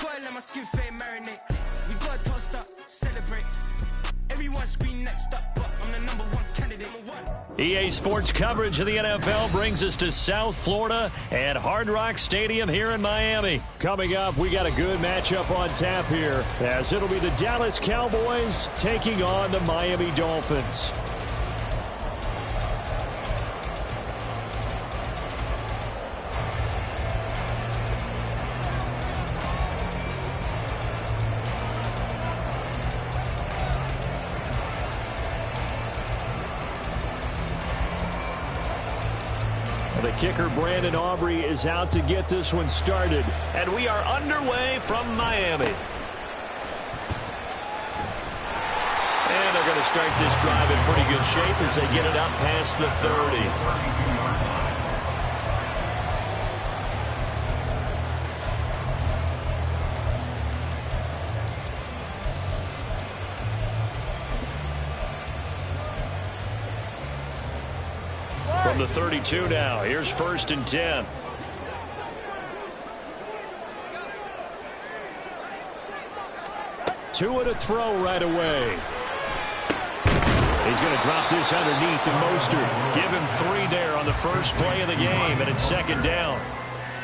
gotta let my skin fade marinate. We gotta toast up, celebrate. Everyone scream next up, but I'm the number one candidate. EA Sports coverage of the NFL brings us to South Florida at Hard Rock Stadium here in Miami. Coming up, we got a good matchup on tap here, as it'll be the Dallas Cowboys taking on the Miami Dolphins. The kicker, Brandon Aubrey, is out to get this one started. And we are underway from Miami. And they're going to start this drive in pretty good shape as they get it up past the 30. From the 32 now, here's 1st and 10. Tua to throw right away. He's going to drop this underneath to Mostert. Give him 3 there on the first play of the game, and it's 2nd down.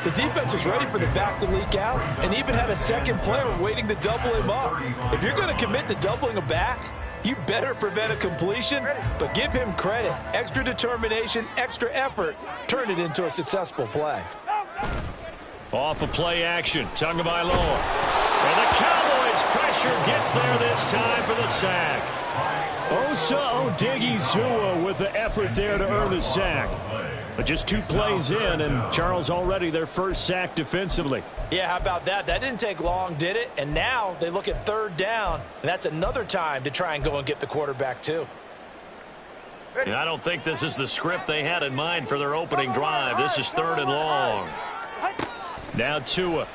The defense was ready for the back to leak out and even had a second player waiting to double him up. If you're going to commit to doubling a back, you better prevent a completion, but give him credit. Extra determination, extra effort, turn it into a successful play. Off of play action, Tagovailoa. And the Cowboys pressure gets there this time for the sack. Osa Odighizuwa with the effort there to earn the sack. But just 2 plays in, and Charles already their first sack defensively. Yeah, how about that? That didn't take long, did it? And now they look at 3rd down, and that's another time to try and go and get the quarterback too. Yeah, I don't think this is the script they had in mind for their opening drive. This is 3rd and long. Now Tua.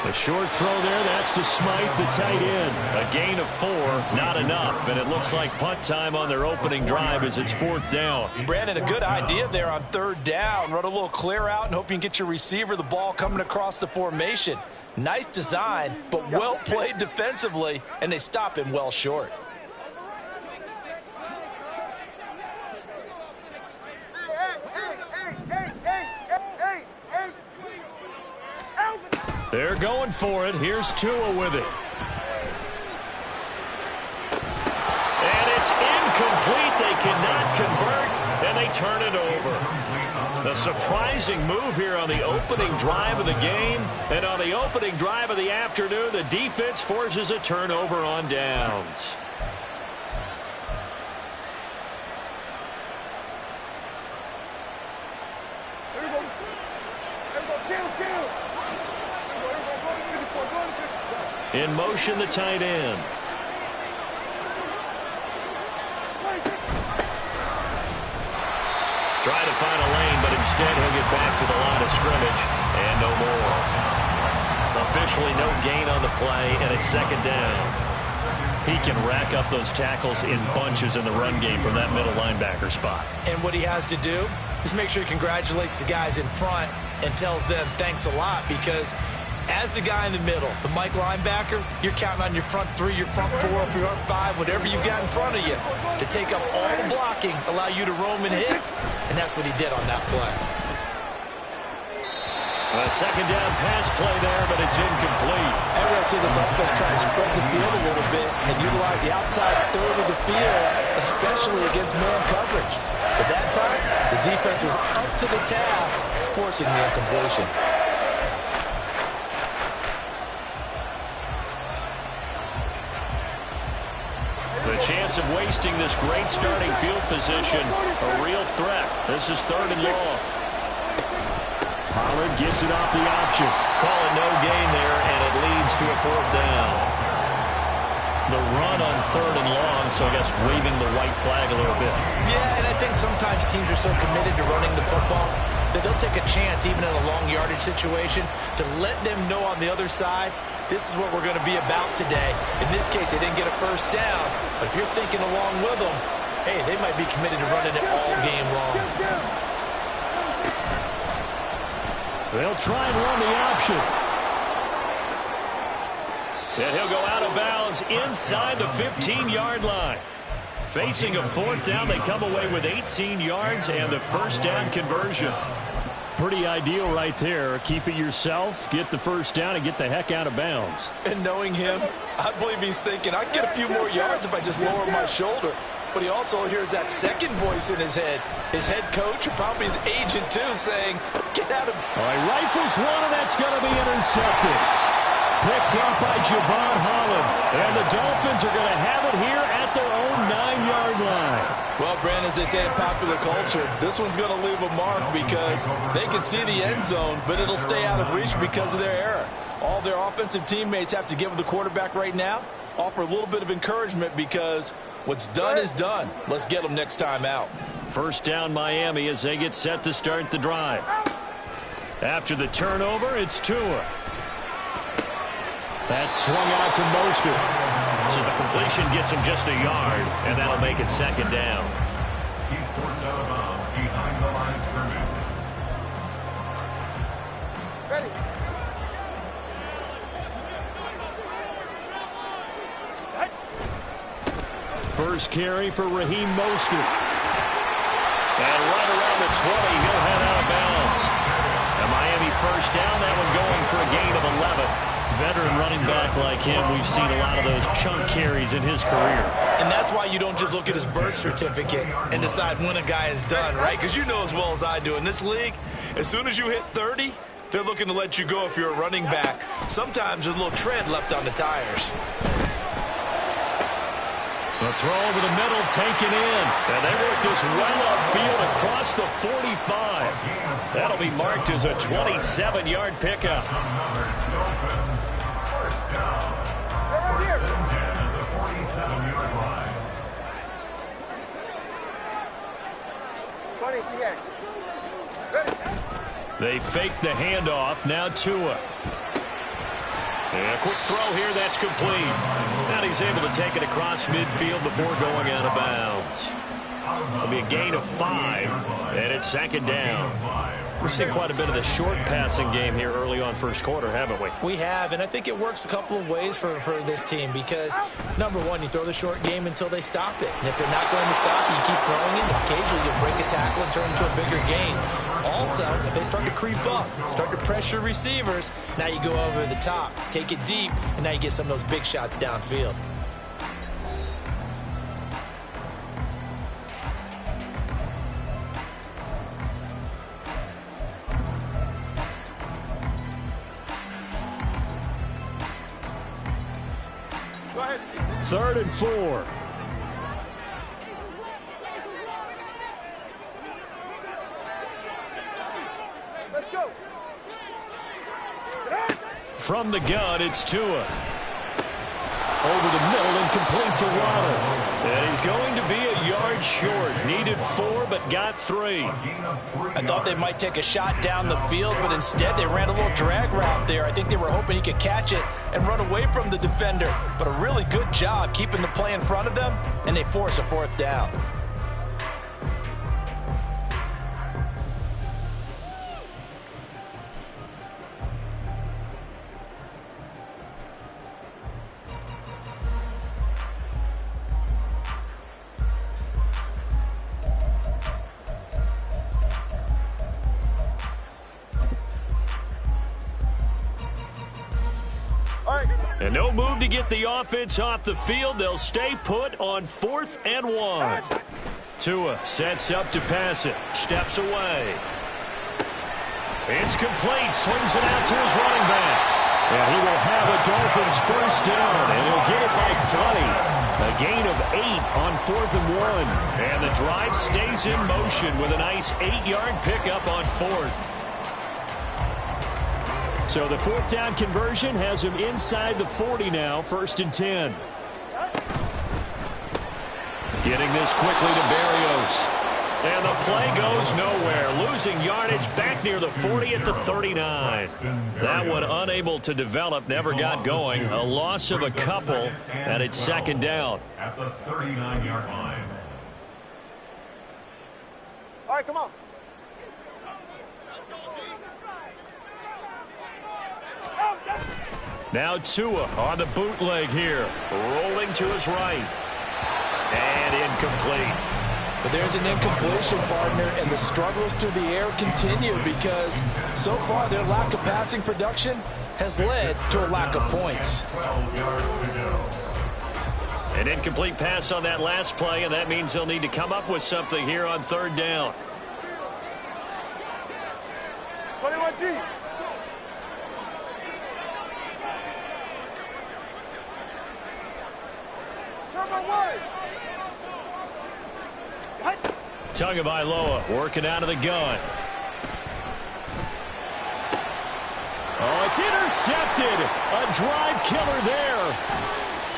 A short throw there, that's to Smythe, the tight end. A gain of 4, not enough, and it looks like punt time on their opening drive as it's 4th down. Brandon, a good idea there on 3rd down. Run a little clear out and hope you can get your receiver the ball coming across the formation. Nice design, but well played defensively, and they stop him well short. They're going for it. Here's Tua with it. And it's incomplete. They cannot convert, and they turn it over. A surprising move here on the opening drive of the game. And on the opening drive of the afternoon, the defense forces a turnover on downs. In motion, the tight end. Try to find a lane, but instead he'll get back to the line of scrimmage, and no more. Officially no gain on the play, and it's 2nd down. He can rack up those tackles in bunches in the run game from that middle linebacker spot. And what he has to do is make sure he congratulates the guys in front and tells them thanks a lot, because as the guy in the middle, the Mike linebacker, you're counting on your front 3, your front 4, your front 5, whatever you've got in front of you to take up all the blocking, allow you to roam and hit, and that's what he did on that play. A 2nd down pass play there, but it's incomplete. And we're going to see this offense try and spread the field a little bit and utilize the outside 3rd of the field, especially against man coverage. But that time, the defense was up to the task, forcing the incompletion. The chance of wasting this great starting field position, a real threat. This is 3rd and long. Pollard gets it off the option. Call it no gain there, and it leads to a 4th down. The run on 3rd and long, so I guess waving the white flag a little bit. Yeah, and I think sometimes teams are so committed to running the football that they'll take a chance, even in a long yardage situation, to let them know on the other side, this is what we're going to be about today. In this case, they didn't get a 1st down, but if you're thinking along with them, hey, they might be committed to running it all game long. They'll try and run the option. And he'll go out of bounds inside the 15-yard line. Facing a 4th down, they come away with 18 yards and the first down conversion. Pretty ideal right there. Keep it yourself, get the first down, and get the heck out of bounds. And knowing him, I believe he's thinking, I'd get a few more yards if I just lower my shoulder. But he also hears that second voice in his head. His head coach, or probably his agent too, saying, get out of... All right, rifles one, and that's going to be intercepted. Picked up by Javon Holland. And the Dolphins are going to have it here at their own 9-yard line. Well, Brandon, as they say in popular culture, this one's going to leave a mark because they can see the end zone, but it'll stay out of reach because of their error. All their offensive teammates have to give the quarterback right now, offer a little bit of encouragement because what's done is done. Let's get them next time out. First down Miami as they get set to start the drive. After the turnover, it's Tua. That's swung out to Mostert. So the completion gets him just a yard, and that'll make it second down. He's forced out of bounds behind the line of scrimmage. Ready. First carry for Raheem Mostert. And right around the 20, he'll head out of bounds. A Miami first down, that one going for a gain of 11. Veteran running back like him, we've seen a lot of those chunk carries in his career. And that's why you don't just look at his birth certificate and decide when a guy is done, right? Because you know as well as I do, in this league, as soon as you hit 30, they're looking to let you go if you're a running back. Sometimes there's a little tread left on the tires. The throw over the middle taken in. And they work this well upfield across the 45. That'll be marked as a 27-yard pickup. First down. First and 10 at the 47-yard line. 20 TX. They fake the handoff. Now Tua. And a quick throw here, that's complete. And he's able to take it across midfield before going out of bounds. It'll be a gain of 5, and it's second down. We've seen quite a bit of the short passing game here early on first quarter, haven't we? We have, and I think it works a couple of ways for this team because, number one, you throw the short game until they stop it. And if they're not going to stop it, you keep throwing it. Occasionally, you break a tackle and turn into a bigger gain. Also, if they start to creep up, start to pressure receivers, now you go over the top, take it deep, and now you get some of those big shots downfield. Third and 4. Let's go. From the gun, it's Tua. Over the middle and complete to Waddle. And he's going to be a yard short. Needed 4, but got 3. I thought they might take a shot down the field, but instead they ran a little drag route there. I think they were hoping he could catch it and run away from the defender. But a really good job keeping the play in front of them, and they force a 4th down. And no move to get the offense off the field. They'll stay put on 4th and 1. Tua sets up to pass it. Steps away. It's complete. Swings it out to his running back. And he will have a Dolphins first down. And he'll get it by plenty. A gain of 8 on 4th and 1. And the drive stays in motion with a nice 8-yard pickup on 4th. So the 4th down conversion has him inside the 40 now, 1st and 10. Getting this quickly to Berrios. And the play goes nowhere. Losing yardage back near the 40 at the 39. That one unable to develop, never got going. A loss of a couple, and it's second down. At the 39-yard line. All right, come on. Now Tua on the bootleg here. Rolling to his right. And incomplete. But there's an incompletion, partner, and the struggles through the air continue because so far their lack of passing production has led to a lack of points. An incomplete pass on that last play, and that means they'll need to come up with something here on third down. 21G. Turbo wide. Tagovailoa working out of the gun. Oh, it's intercepted. A drive killer there.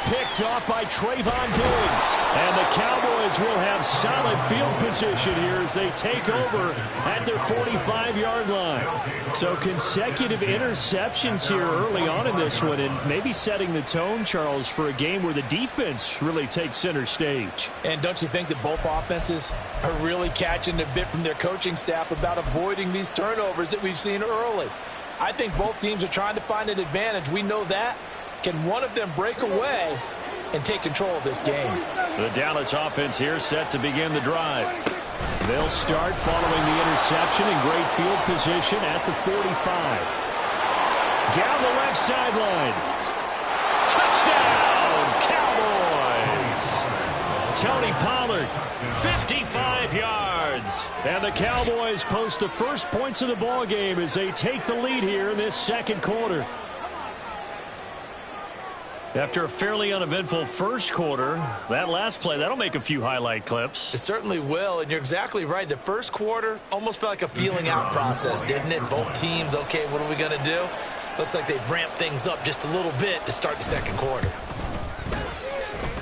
Picked off by Trayvon Diggs. And the Cowboys will have solid field position here as they take over at their 45-yard line. So consecutive interceptions here early on in this one, and maybe setting the tone, Charles, for a game where the defense really takes center stage. And don't you think that both offenses are really catching a bit from their coaching staff about avoiding these turnovers that we've seen early? I think both teams are trying to find an advantage. We know that. Can one of them break away and take control of this game? The Dallas offense here set to begin the drive. They'll start following the interception in great field position at the 45. Down the left sideline. Touchdown, Cowboys! Tony Pollard, 55 yards. And the Cowboys post the first points of the ball game as they take the lead here in this second quarter. After a fairly uneventful first quarter, that last play, that'll make a few highlight clips. It certainly will, and you're exactly right. The first quarter almost felt like a feeling out process, didn't it? Both teams, okay, what are we going to do? Looks like they ramped things up just a little bit to start the second quarter.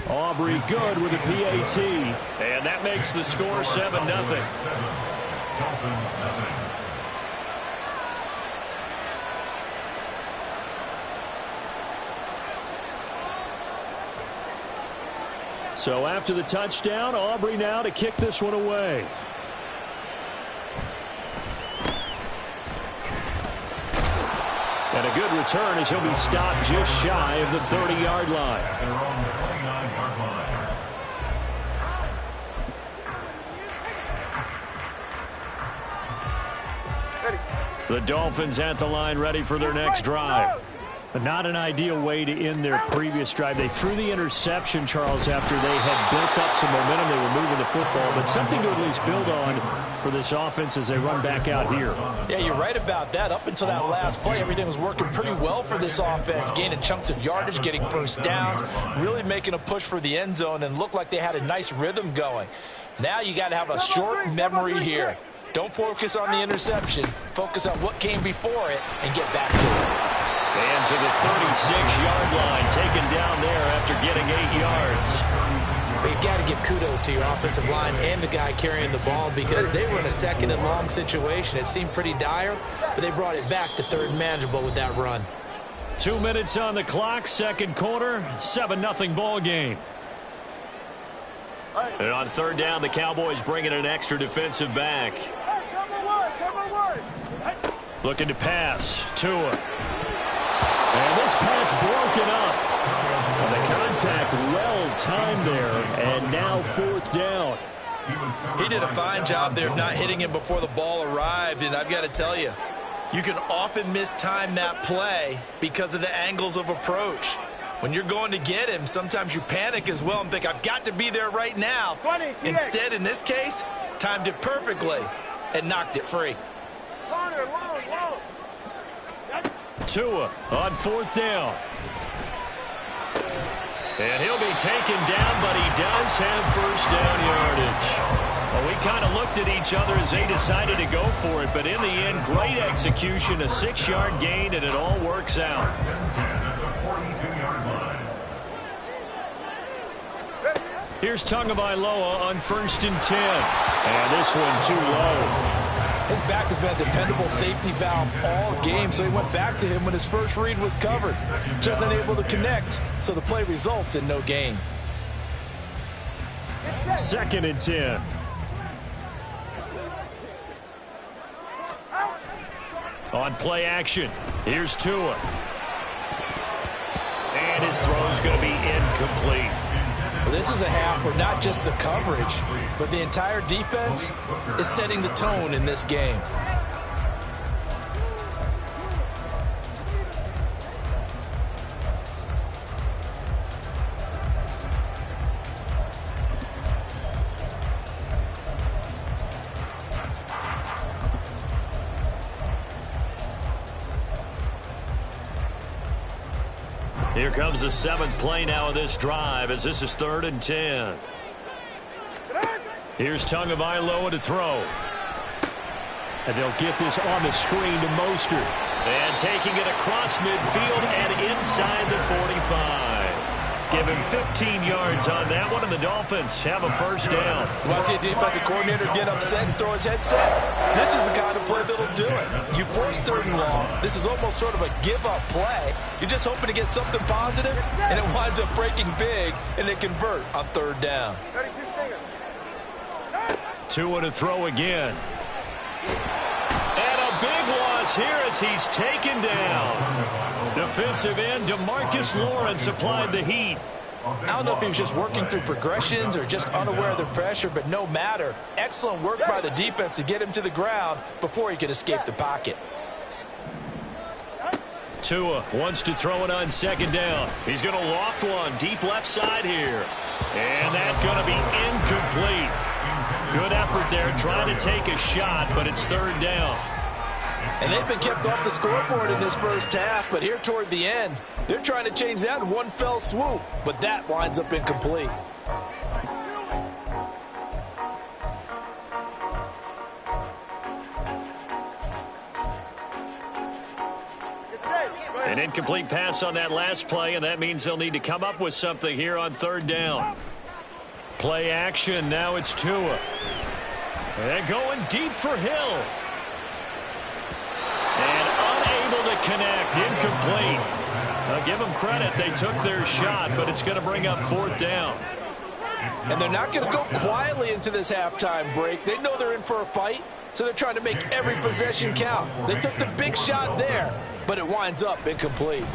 Aubrey good with a PAT, and that makes the score 7-0. So after the touchdown, Aubrey now to kick this one away. And a good return as he'll be stopped just shy of the 30-yard line. The Dolphins at the line ready for their next drive. But not an ideal way to end their previous drive. They threw the interception, Charles, after they had built up some momentum. They were moving the football, but something to at least build on for this offense as they run back out here. Yeah, you're right about that. Up until that last play, everything was working pretty well for this offense, gaining chunks of yardage, getting first downs, really making a push for the end zone, and looked like they had a nice rhythm going. Now you got to have a short memory here. Don't focus on the interception. Focus on what came before it and get back to it. And to the 36-yard line, taken down there after getting 8 yards. But you've got to give kudos to your offensive line and the guy carrying the ball because they were in a second and long situation. It seemed pretty dire, but they brought it back to third and manageable with that run. 2 minutes on the clock, second quarter, 7-0 ball game. And on third down, the Cowboys bring in an extra defensive back. Looking to pass. Tua. And this pass broken up. And the contact well timed there. And now fourth down. He did a fine job there of not hitting him before the ball arrived. And I've got to tell you, you can often mistime that play because of the angles of approach. When you're going to get him, sometimes you panic as well and think, I've got to be there right now. Instead, in this case, timed it perfectly and knocked it free. Tua on fourth down. And he'll be taken down, but he does have first down yardage. Well, we kind of looked at each other as they decided to go for it, but in the end, great execution, a 6-yard gain, and it all works out. Here's Tagovailoa on 1st and 10. And this one too low. His back has been a dependable safety valve all game, so he went back to him when his first read was covered. Just unable to connect, so the play results in no gain. 2nd and 10. On play action, here's Tua. his throw is going to be incomplete. Well, this is a half where not just the coverage, but the entire defense is setting the tone in this game. Here comes the 7th play now of this drive as this is 3rd and 10. Here's Tagovailoa to throw. And they'll get this on the screen to Mostert. And taking it across midfield and inside the 45. Give him 15 yards on that one, and the Dolphins have a first down. You want to see a defensive coordinator get upset and throw his headset? This is the kind of play that'll do it. You force 3rd and long. This is almost sort of a give-up play. You're just hoping to get something positive, and it winds up breaking big, and they convert on 3rd down. Tua to throw again. And a big loss here as he's taken down. Defensive end DeMarcus Lawrence applied the heat. I don't know if he was just working through progressions or just unaware of the pressure, but no matter. Excellent work by the defense to get him to the ground before he could escape the pocket. Tua wants to throw it on 2nd down. He's going to loft one deep left side here. And that's going to be incomplete. Good effort there trying to take a shot, but it's 3rd down. And they've been kept off the scoreboard in this first half, but here toward the end, they're trying to change that in one fell swoop, but that winds up incomplete. An incomplete pass on that last play, and that means they'll need to come up with something here on 3rd down. Play action, now it's Tua. And going deep for Hill. And unable to connect, incomplete. I'll give them credit, they took their shot, but it's going to bring up 4th down. And they're not going to go quietly into this halftime break. They know they're in for a fight, so they're trying to make every possession count. They took the big shot there, but it winds up incomplete.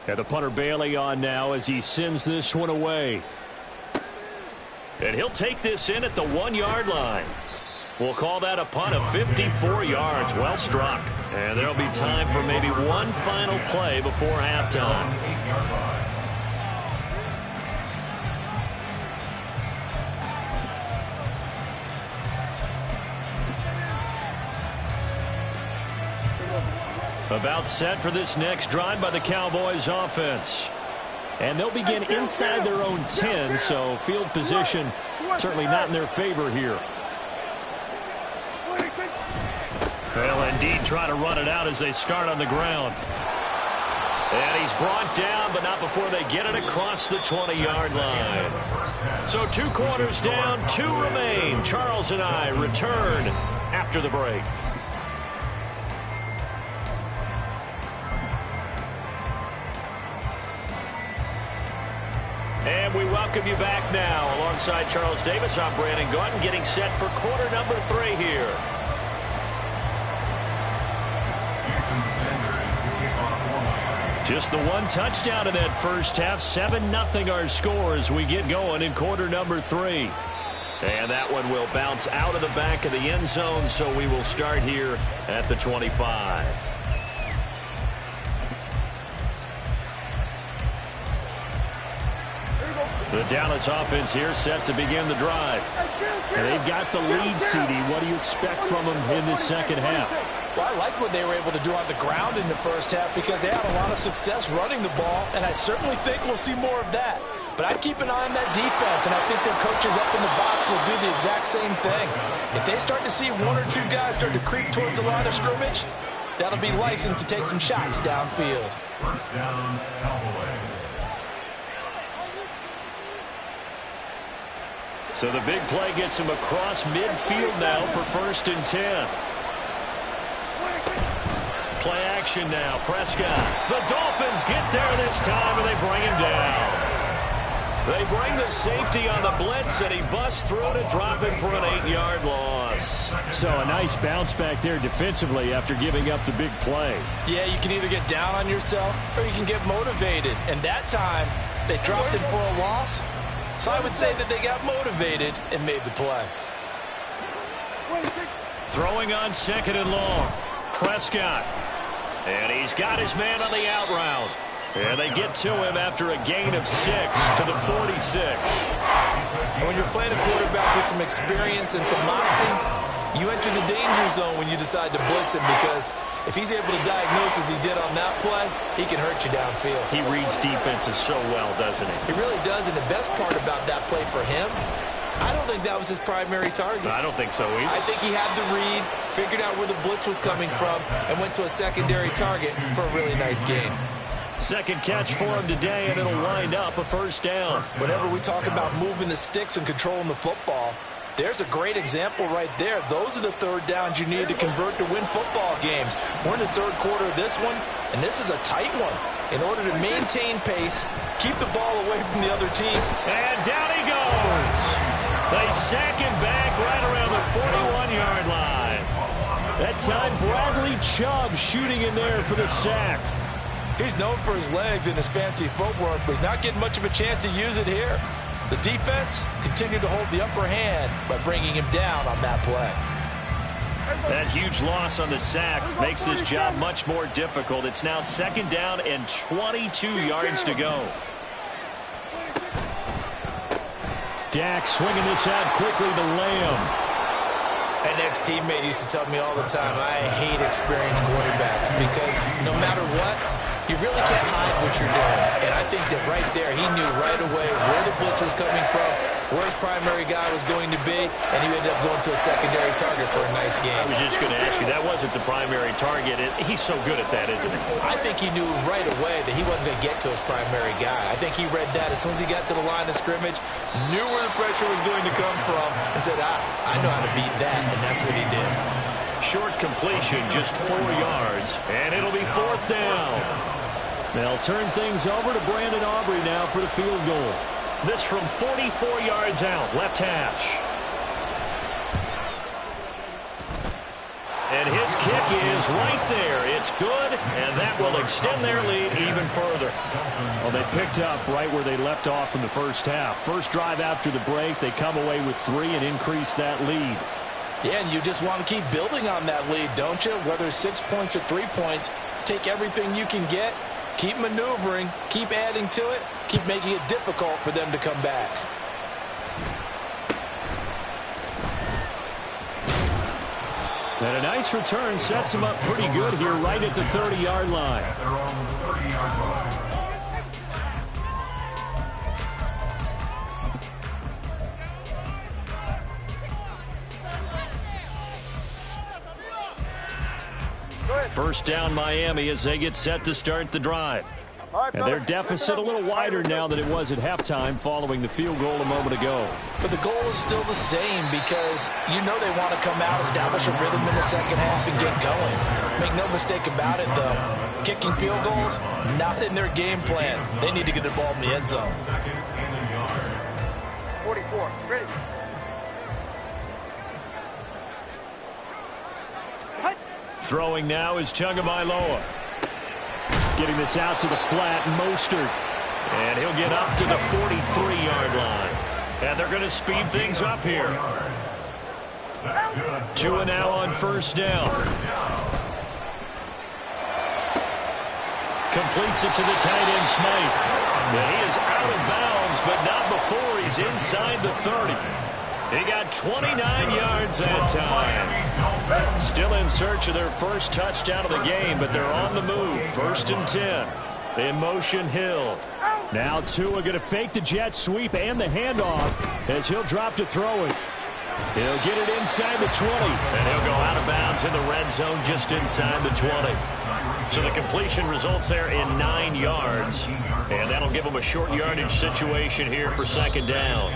And the punter Bailey on now as he sends this one away. And he'll take this in at the 1-yard line. We'll call that a punt of 54 yards. Well struck. And there'll be time for maybe one final play before halftime. About set for this next drive by the Cowboys offense. And they'll begin inside their own 10, so field position certainly not in their favor here. Well, indeed, try to run it out as they start on the ground. And he's brought down, but not before they get it across the 20-yard line. So 2 quarters down, 2 remain. Charles and I return after the break. And we welcome you back now. Alongside Charles Davis, I'm Brandon Gordon, getting set for quarter number 3 here. Just the 1 touchdown in that first half. 7-0 our score as we get going in quarter number 3. And that one will bounce out of the back of the end zone, so we will start here at the 25. The Dallas offense here set to begin the drive. And they've got the lead, CD. What do you expect from them in the second half? Well, I like what they were able to do on the ground in the first half because they had a lot of success running the ball, and I certainly think we'll see more of that. But I'd keep an eye on that defense, and I think their coaches up in the box will do the exact same thing. If they start to see 1 or 2 guys start to creep towards the line of scrimmage, that'll be licensed to take some shots downfield. First down, Cowboys. So the big play gets him across midfield now for 1st and 10. Play action now. Prescott. The Dolphins get there this time, and they bring him down. They bring the safety on the blitz, and he busts through to drop him for an 8-yard loss. So a nice bounce back there defensively after giving up the big play. Yeah, you can either get down on yourself or you can get motivated. And that time, they dropped him for a loss. So I would say that they got motivated and made the play. Throwing on 2nd and long. Prescott. And he's got his man on the out route. And they get to him after a gain of 6 to the 46. And when you're playing a quarterback with some experience and some moxie, you enter the danger zone when you decide to blitz him, because if he's able to diagnose as he did on that play, he can hurt you downfield. He reads defenses so well, doesn't he? He really does, and the best part about that play for him, I don't think that was his primary target. I don't think so either. I think he had the read, figured out where the blitz was coming from, and went to a secondary target for a really nice gain. Second catch for him today, and it'll wind up a first down. Whenever we talk about moving the sticks and controlling the football, there's a great example right there. Those are the third downs you need to convert to win football games. We're in the third quarter of this one, and this is a tight one. In order to maintain pace, keep the ball away from the other team. And down he goes. They sack him back right around the 41-yard line. That time, Bradley Chubb shooting in there for the sack. He's known for his legs and his fancy footwork, but he's not getting much of a chance to use it here. The defense continued to hold the upper hand by bringing him down on that play. That huge loss on the sack makes this job much more difficult. It's now 2nd down and 22 yards to go. Dak swinging this out quickly to Lamb. An ex-teammate used to tell me all the time, I hate experienced quarterbacks, because no matter what, you really can't hide what you're doing. And I think that right there, he knew right away where the blitz was coming from, where his primary guy was going to be, and he ended up going to a secondary target for a nice game. I was just going to ask you, that wasn't the primary target. He's so good at that, isn't he? I think he knew right away that he wasn't going to get to his primary guy. I think he read that as soon as he got to the line of scrimmage, knew where the pressure was going to come from, and said, I know how to beat that, and that's what he did. Short completion, just 4 yards, and it'll be 4th down. They'll turn things over to Brandon Aubrey now for the field goal. This from 44 yards out, left hash. And his kick is right there. It's good, and that will extend their lead even further. Well, they picked up right where they left off in the first half. First drive after the break, they come away with 3 and increase that lead. Yeah, and you just want to keep building on that lead, don't you? Whether it's 6 points or 3 points, take everything you can get. Keep maneuvering, keep adding to it, keep making it difficult for them to come back. And a nice return sets him up pretty good here right at the 30-yard line. At their own 30-yard line. First down Miami as they get set to start the drive. And their deficit a little wider now than it was at halftime following the field goal a moment ago. But the goal is still the same, because you know they want to come out, establish a rhythm in the second half, and get going. Make no mistake about it, though. Kicking field goals, not in their game plan. They need to get the ball in the end zone. 44, ready. Throwing now is Tagovailoa. Getting this out to the flat, Mostert. And he'll get up to the 43-yard line. And they're going to speed things up here. Tua now on first down. Completes it to the tight end, Smythe. And he is out of bounds, but not before he's inside the 30. He got 29 yards that time. Still in search of their first touchdown of the game, but they're on the move. 1st and 10. In motion, Hill. Now Tua going to fake the jet sweep and the handoff as he'll drop to throw it. He'll get it inside the 20. And he'll go out of bounds in the red zone just inside the 20. So the completion results there in 9 yards. And that'll give them a short yardage situation here for 2nd down.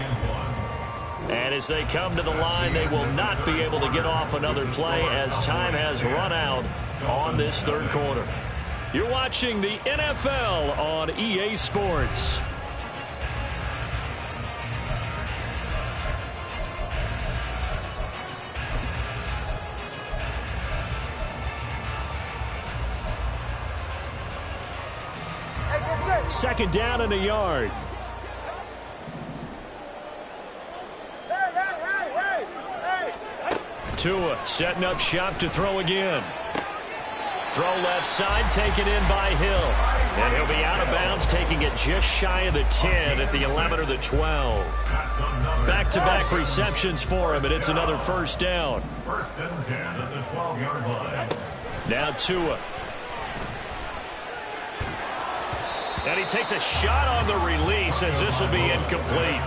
And as they come to the line, they will not be able to get off another play as time has run out on this third quarter. You're watching the NFL on EA Sports. Second down and a yard. Tua setting up shop to throw again. Throw left side, taken in by Hill. And he'll be out of bounds, taking it just shy of the 10 at the 11 or the 12. Back-to-back receptions for him, and it's another first down. First and 10 at the 12-yard line. Now Tua. And he takes a shot on the release as this will be incomplete.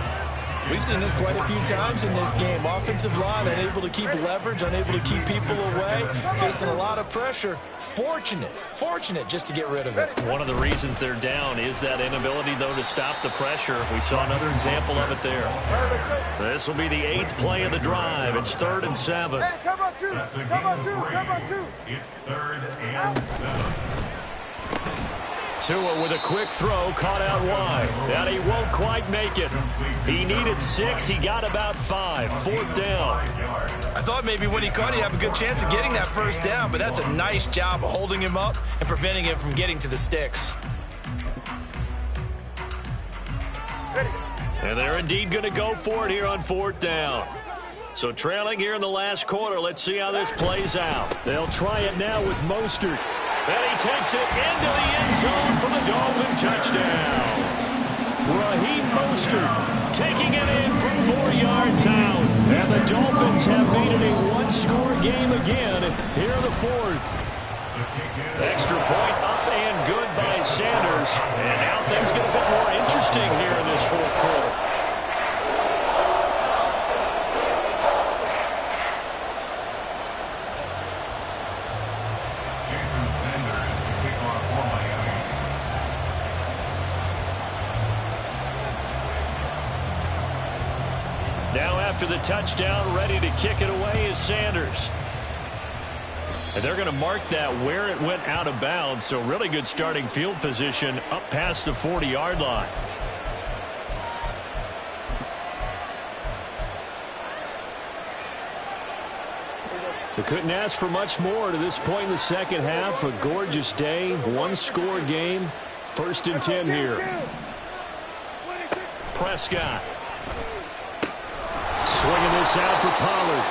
We've seen this quite a few times in this game. Offensive line unable to keep leverage, unable to keep people away, facing a lot of pressure. Fortunate just to get rid of it. One of the reasons they're down is that inability, though, to stop the pressure. We saw another example of it there. This will be the 8th play of the drive. It's 3rd and 7. Hey, come on, two. It's 3rd and 7. Tua with a quick throw, caught out wide. And he won't quite make it. He needed 6. He got about 5. 4th down. I thought maybe when he caught, he'd have a good chance of getting that first down, but that's a nice job of holding him up and preventing him from getting to the sticks. And they're indeed going to go for it here on 4th down. So trailing here in the last quarter, let's see how this plays out. They'll try it now with Mostert. And he takes it into the end zone for the Dolphin touchdown. Raheem Mostert taking it in from 4 yards out. And the Dolphins have made it a one-score game again here in the 4th. Extra point up and good by Sanders. And now things get a bit more interesting here in this 4th quarter. Now after the touchdown, ready to kick it away is Sanders. And they're going to mark that where it went out of bounds, so really good starting field position up past the 40-yard line. They couldn't ask for much more to this point in the second half. A gorgeous day, one-score game. 1st and 10 here. Prescott. Swinging this out for Pollard.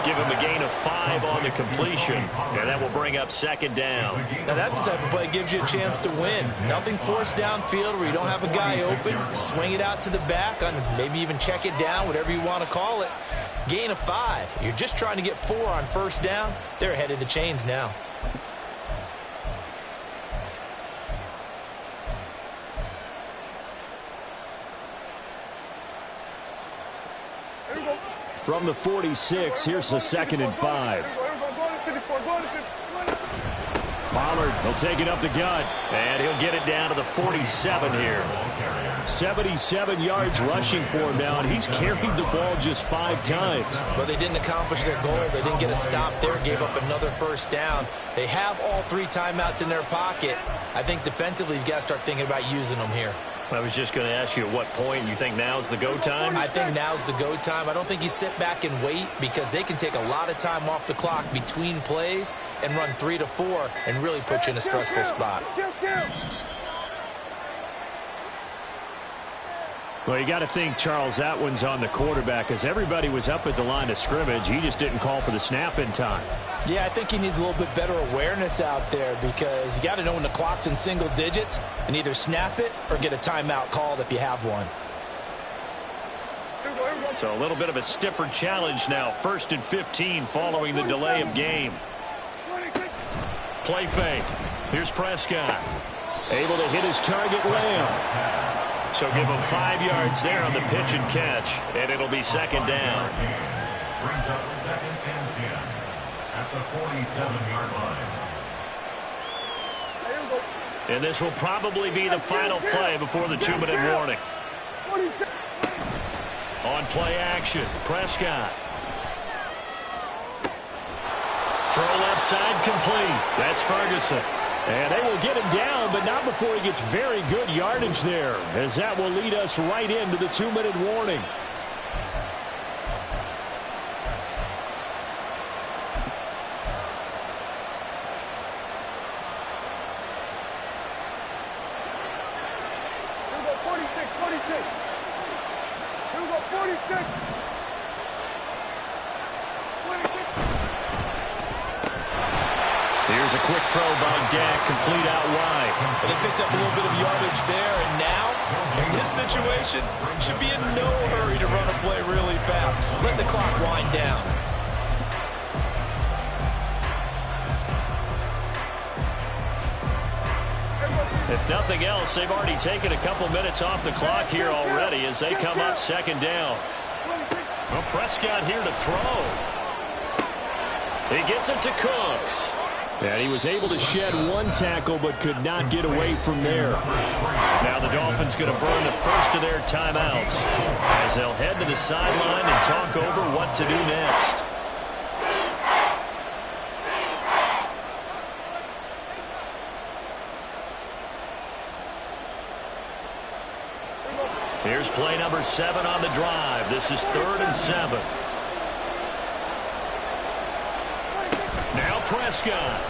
Give him a gain of 5 on the completion, and that will bring up 2nd down. Now that's the type of play that gives you a chance to win. Nothing forced downfield where you don't have a guy open. Swing it out to the back, maybe even check it down, whatever you want to call it. Gain of 5. You're just trying to get 4 on 1st down. They're ahead of the chains now. From the 46, here's the 2nd and 5. Pollard will take it up the gut, and he'll get it down to the 47 here. 77 yards rushing for him now, and he's carried the ball just 5 times. But they didn't accomplish their goal. They didn't get a stop there, gave up another 1st down. They have all 3 timeouts in their pocket. I think defensively you've got to start thinking about using them here. I was just going to ask you at what point you think now's the go time? I think now's the go time. I don't think you sit back and wait because they can take a lot of time off the clock between plays and run 3 to 4 and really put you in a stressful spot. Well, you got to think, Charles, that one's on the quarterback because everybody was up at the line of scrimmage. He just didn't call for the snap in time. Yeah, I think he needs a little bit better awareness out there because you got to know when the clock's in single digits and either snap it or get a timeout called if you have one. So a little bit of a stiffer challenge now. 1st and 15 following the delay of game. Play fake. Here's Prescott. Able to hit his target Lamb. So give him 5 yards there on the pitch and catch, and it'll be 2nd down. Brings up 2nd and 10 at the 47-yard line. And this will probably be the final play before the 2-minute warning. On play action, Prescott. Throw left side complete. That's Ferguson. And they will get him down, but not before he gets very good yardage there, as that will lead us right into the 2-minute warning. 46. Here's a quick throw by Dak, complete out wide. But they picked up a little bit of yardage there, and now, in this situation, should be in no hurry to run a play really fast. Let the clock wind down. If nothing else, they've already taken a couple minutes off the clock here already as they come up second down. Well, Prescott here to throw. He gets it to Cooks. And he was able to shed one tackle but could not get away from there. Now the Dolphins going to burn the first of their timeouts as they'll head to the sideline and talk over what to do next. Here's play number 7 on the drive. This is 3rd and 7. Now Prescott.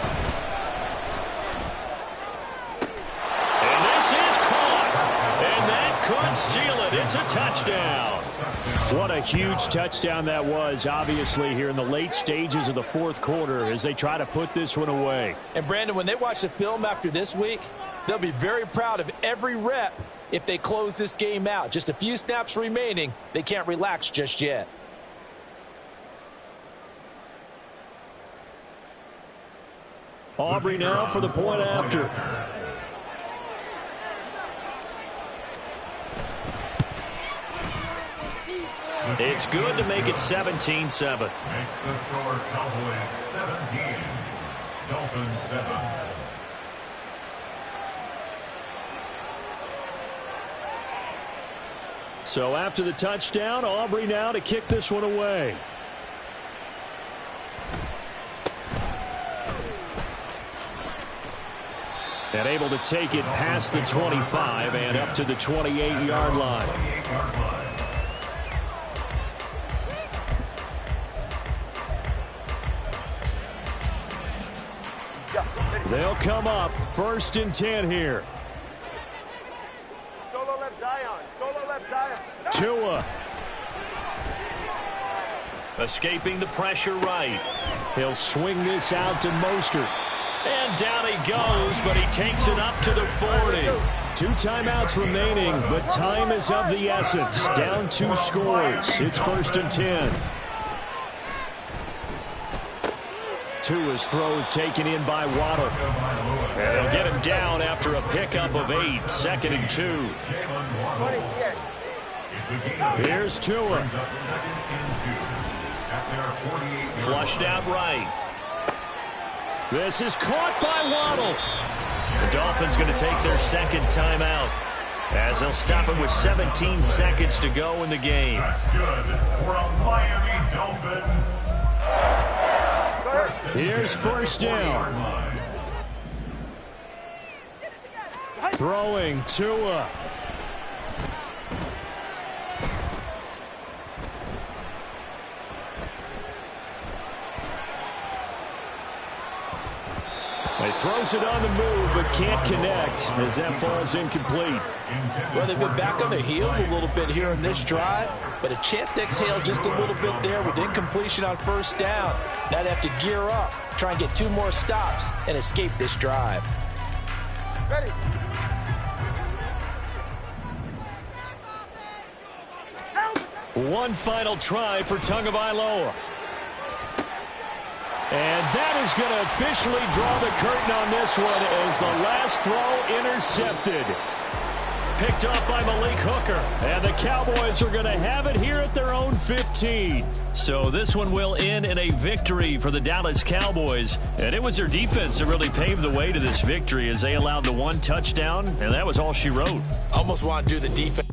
And this is caught. And that could seal it. It's a touchdown. What a huge touchdown that was, obviously, here in the late stages of the fourth quarter as they try to put this one away. And, Brandon, when they watch the film after this week, they'll be very proud of every rep if they close this game out. Just a few snaps remaining. They can't relax just yet. Aubrey now for the point after. It's good to make it 17-7. Makes the score Cowboys 17, Dolphins 7. So after the touchdown, Aubrey now to kick this one away. And able to take it past the 25 and up to the 28-yard line. They'll come up 1st and 10 here. Solo left Zion. Solo left Zion. Tua. Escaping the pressure right. He'll swing this out to Mostert. And down he goes, but he takes it up to the 40. 2 timeouts remaining, but time is of the essence. Down 2 scores. It's 1st and 10. Tua's throws taken in by Waddle. And they'll get him down after a pickup of 8. 2nd and 2. Here's Tua. Flushed out right. This is caught by Waddle. The Dolphins going to take their 2nd timeout as they'll stop it with 17 seconds to go in the game. That's good for a Miami Dolphin. Here's 1st down. Throwing Tua. He throws it on the move, but can't connect as that falls incomplete. Well, they've been back on their heels a little bit here in this drive, but a chance to exhale just a little bit there with incompletion on 1st down. Now they have to gear up, try and get 2 more stops, and escape this drive. Ready. One final try for Tagovailoa. And that is going to officially draw the curtain on this one as the last throw intercepted. Picked off by Malik Hooker. And the Cowboys are going to have it here at their own 15. So this one will end in a victory for the Dallas Cowboys. And it was their defense that really paved the way to this victory as they allowed the 1 touchdown. And that was all she wrote. Almost want to do the defense.